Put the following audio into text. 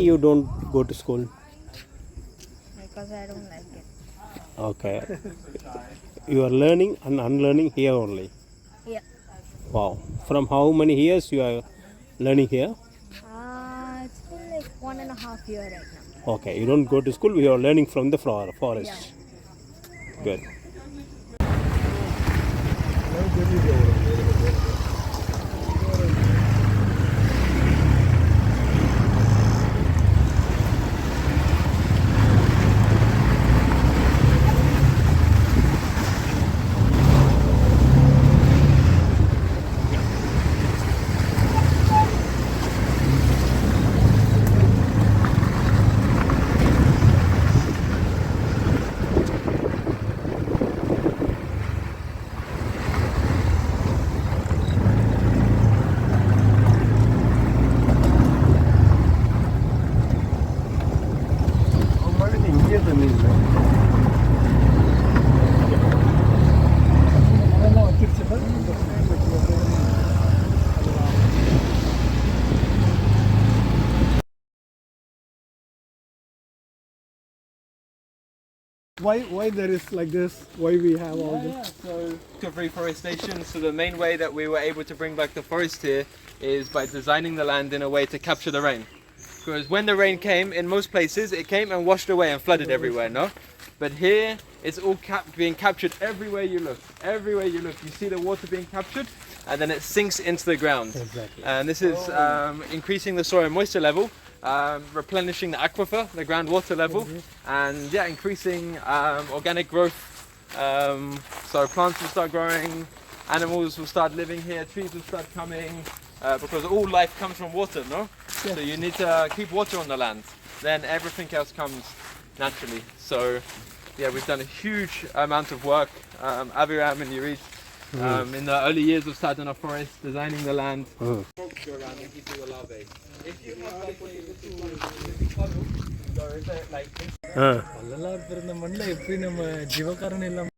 You don't go to school. Because I don't like it. Okay. You are learning and unlearning here only. Yeah. Wow. From how many years you are learning here? It's been like 1.5 years right now. Okay. You don't go to school. You are learning from the Yeah. forest. Good. Why there is like this? Why we have all this? So of reforestation. So the main way that we were able to bring back the forest here is by designing the land in a way to capture the rain. Because when the rain came, in most places, it came and washed away and flooded everywhere, no? But here, it's all being captured everywhere you look. Everywhere you look, you see the water being captured, and then it sinks into the ground. Exactly. And this is increasing the soil moisture level, replenishing the aquifer, the groundwater level, and yeah, increasing organic growth. So plants will start growing, animals will start living here, trees will start coming, because all life comes from water, no? Yes. So you need to keep water on the land, then everything else comes naturally. So yeah, we've done a huge amount of work, Aviram and Yurit, in the early years of Sadhana forest, designing the land. Frogs go around and eat all the larvae. If you have like a little puddle, so is it like பல்லெல்லாம் பிறந்த மண்ணில் எப்படி நம்ம ஜீவகாரணம் இல்லாம